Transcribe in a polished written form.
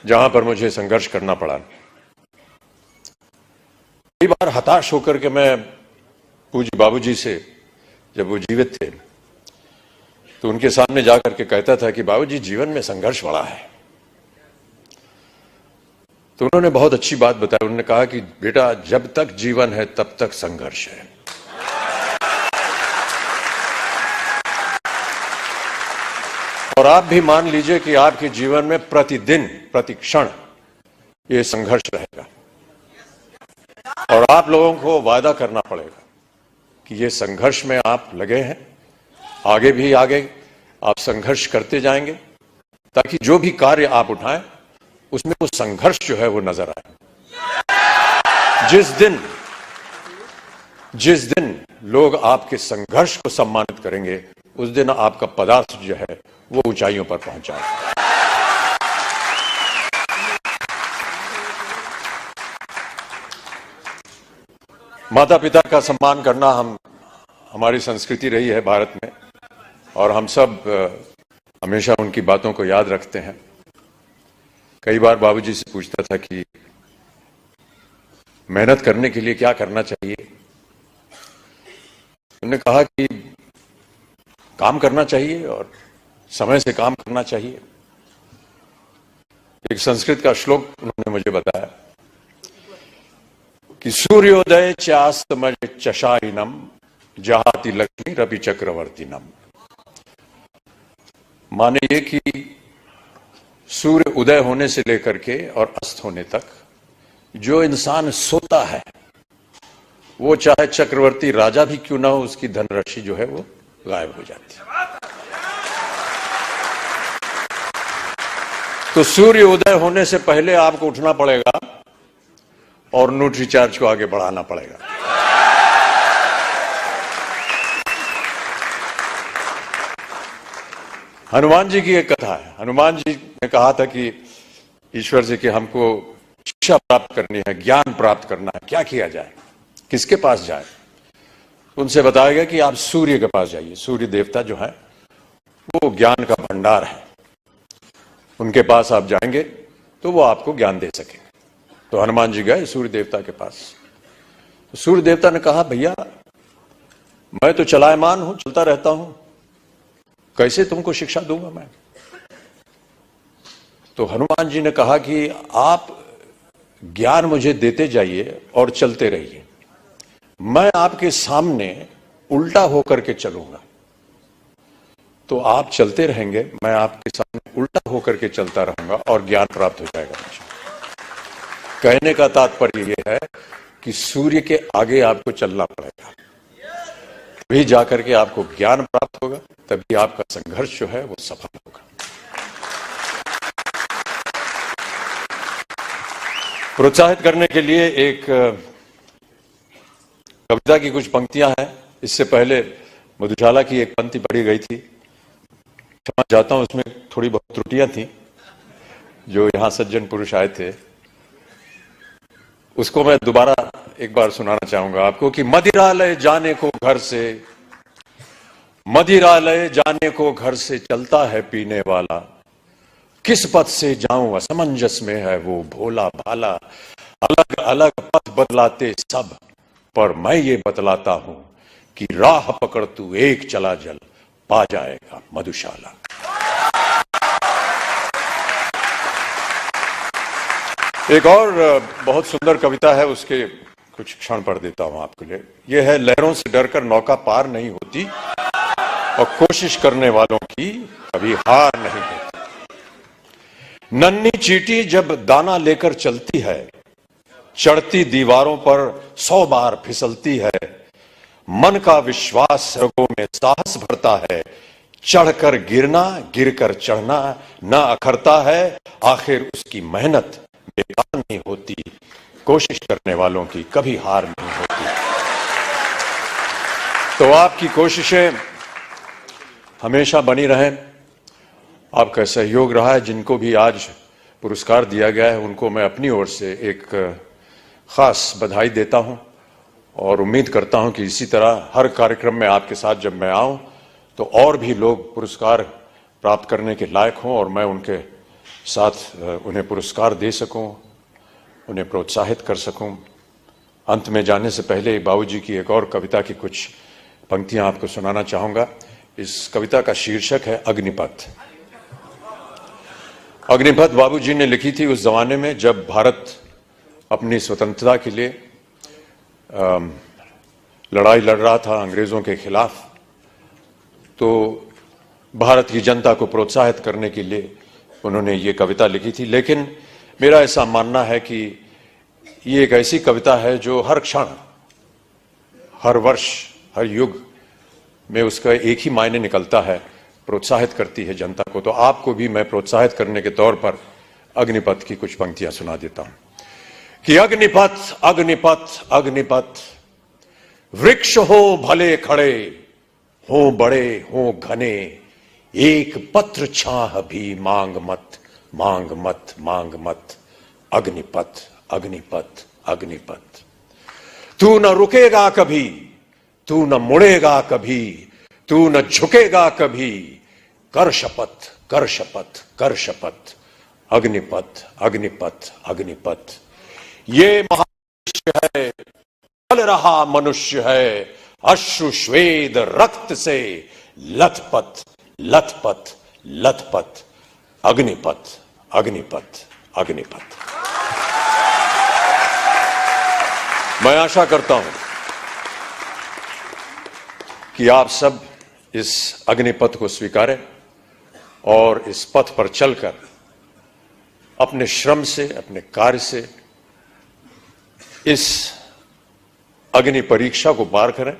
जहां पर मुझे संघर्ष करना पड़ा। कई बार हताश होकर के मैं पूज्य बाबूजी से, जब वो जीवित थे, तो उनके सामने जाकर के कहता था कि बाबूजी जीवन में संघर्ष बड़ा है। तो उन्होंने बहुत अच्छी बात बताई। उन्होंने कहा कि बेटा जब तक जीवन है तब तक संघर्ष है। और आप भी मान लीजिए कि आपके जीवन में प्रतिदिन प्रतिक्षण ये संघर्ष रहेगा और आप लोगों को वादा करना पड़ेगा कि ये संघर्ष में आप लगे हैं, आगे भी आगे आप संघर्ष करते जाएंगे ताकि जो भी कार्य आप उठाएं उसमें वो संघर्ष जो है वो नजर आए। जिस दिन लोग आपके संघर्ष को सम्मानित करेंगे उस दिन आपका पदार्थ जो है वो ऊंचाइयों पर पहुंच जाएगा। माता पिता का सम्मान करना हमारी संस्कृति रही है भारत में, और हम सब हमेशा उनकी बातों को याद रखते हैं। कई बार बाबूजी से पूछता था कि मेहनत करने के लिए क्या करना चाहिए। उन्होंने कहा कि काम करना चाहिए और समय से काम करना चाहिए। एक संस्कृत का श्लोक उन्होंने मुझे बताया कि सूर्योदय चास्तमय चशाइनम जहाति लक्ष्मी रवि चक्रवर्तीनम। माने ये कि सूर्य उदय होने से लेकर के और अस्त होने तक जो इंसान सोता है वो चाहे चक्रवर्ती राजा भी क्यों ना हो, उसकी धनराशि जो है वो गायब हो जाती है। तो सूर्य उदय होने से पहले आपको उठना पड़ेगा और न्यूट्रीचार्ज को आगे बढ़ाना पड़ेगा। हनुमान जी की एक कथा है। हनुमान जी ने कहा था कि ईश्वर से कि हमको शिक्षा प्राप्त करनी है, ज्ञान प्राप्त करना है, क्या किया जाए, किसके पास जाए। उनसे बताया गया कि आप सूर्य के पास जाइए। सूर्य देवता जो है वो ज्ञान का भंडार है, उनके पास आप जाएंगे तो वो आपको ज्ञान दे सकेंगे। तो हनुमान जी गए सूर्य देवता के पास। तो सूर्य देवता ने कहा भैया मैं तो चलायमान हूं, चलता रहता हूं, कैसे तुमको शिक्षा दूंगा मैं। तो हनुमान जी ने कहा कि आप ज्ञान मुझे देते जाइए और चलते रहिए, मैं आपके सामने उल्टा होकर के चलूंगा। तो आप चलते रहेंगे, मैं आपके सामने उल्टा होकर के चलता रहूंगा और ज्ञान प्राप्त हो जाएगा मुझे। कहने का तात्पर्य यह है कि सूर्य के आगे आपको चलना पड़ेगा, तभी जाकर के आपको ज्ञान प्राप्त होगा, तभी आपका संघर्ष जो है वो सफल होगा। प्रोत्साहित करने के लिए एक कविता की कुछ पंक्तियां हैं। इससे पहले मधुशाला की एक पंक्ति पढ़ी गई थी, क्षमा चाहता हूं, उसमें थोड़ी बहुत त्रुटियां थी। जो यहां सज्जन पुरुष आए थे उसको मैं दोबारा एक बार सुनाना चाहूंगा आपको कि मदिरालय जाने को घर से, मदिरालय जाने को घर से चलता है पीने वाला, किस पथ से जाऊं असमंजस में है वो भोला भाला। अलग अलग पथ बतलाते सब, पर मैं ये बतलाता हूं कि राह पकड़ तू एक चला जल, पा जाएगा मधुशाला। एक और बहुत सुंदर कविता है, उसके कुछ क्षण पढ़ देता हूं आपके लिए। यह है लहरों से डरकर नौका पार नहीं होती और कोशिश करने वालों की कभी हार नहीं होती। नन्ही चींटी जब दाना लेकर चलती है, चढ़ती दीवारों पर 100 बार फिसलती है। मन का विश्वास रगों में साहस भरता है, चढ़कर गिरना गिरकर चढ़ना न अखरता है। आखिर उसकी मेहनत बेकार नहीं होती, कोशिश करने वालों की कभी हार नहीं होती। तो आपकी कोशिशें हमेशा बनी रहें। आपका सहयोग रहा है। जिनको भी आज पुरस्कार दिया गया है उनको मैं अपनी ओर से एक खास बधाई देता हूं और उम्मीद करता हूं कि इसी तरह हर कार्यक्रम में आपके साथ जब मैं आऊं तो और भी लोग पुरस्कार प्राप्त करने के लायक हों और मैं उनके साथ उन्हें पुरस्कार दे सकूं, उन्हें प्रोत्साहित कर सकूं। अंत में जाने से पहले बाबूजी की एक और कविता की कुछ पंक्तियां आपको सुनाना चाहूंगा। इस कविता का शीर्षक है अग्निपथ। अग्निपथ बाबूजी ने लिखी थी उस जमाने में जब भारत अपनी स्वतंत्रता के लिए लड़ाई लड़ रहा था अंग्रेजों के खिलाफ। तो भारत की जनता को प्रोत्साहित करने के लिए उन्होंने ये कविता लिखी थी। लेकिन मेरा ऐसा मानना है कि ये एक ऐसी कविता है जो हर क्षण, हर वर्ष, हर युग में उसका एक ही मायने निकलता है, प्रोत्साहित करती है जनता को। तो आपको भी मैं प्रोत्साहित करने के तौर पर अग्निपथ की कुछ पंक्तियां सुना देता हूं कि अग्निपथ अग्निपथ अग्निपथ, वृक्ष हो भले खड़े, हो बड़े हो घने, एक पत्र छाह भी मांग मत मांग मत मांग मत। अग्निपथ अग्निपथ अग्निपथ, तू न रुकेगा कभी, तू न मुड़ेगा कभी, तू न झुकेगा कभी, कर शपथ कर शपथ कर शपथ। अग्निपथ अग्निपथ अग्निपथ, ये महामनुष्य है, चल रहा मनुष्य है, अश्रु श्वेद रक्त से लथपथ लथपथ लथपथ। अग्निपथ अग्निपथ अग्निपथ। मैं आशा करता हूं कि आप सब इस अग्निपथ को स्वीकारें और इस पथ पर चलकर अपने श्रम से, अपने कार्य से इस अग्नि परीक्षा को पार करें।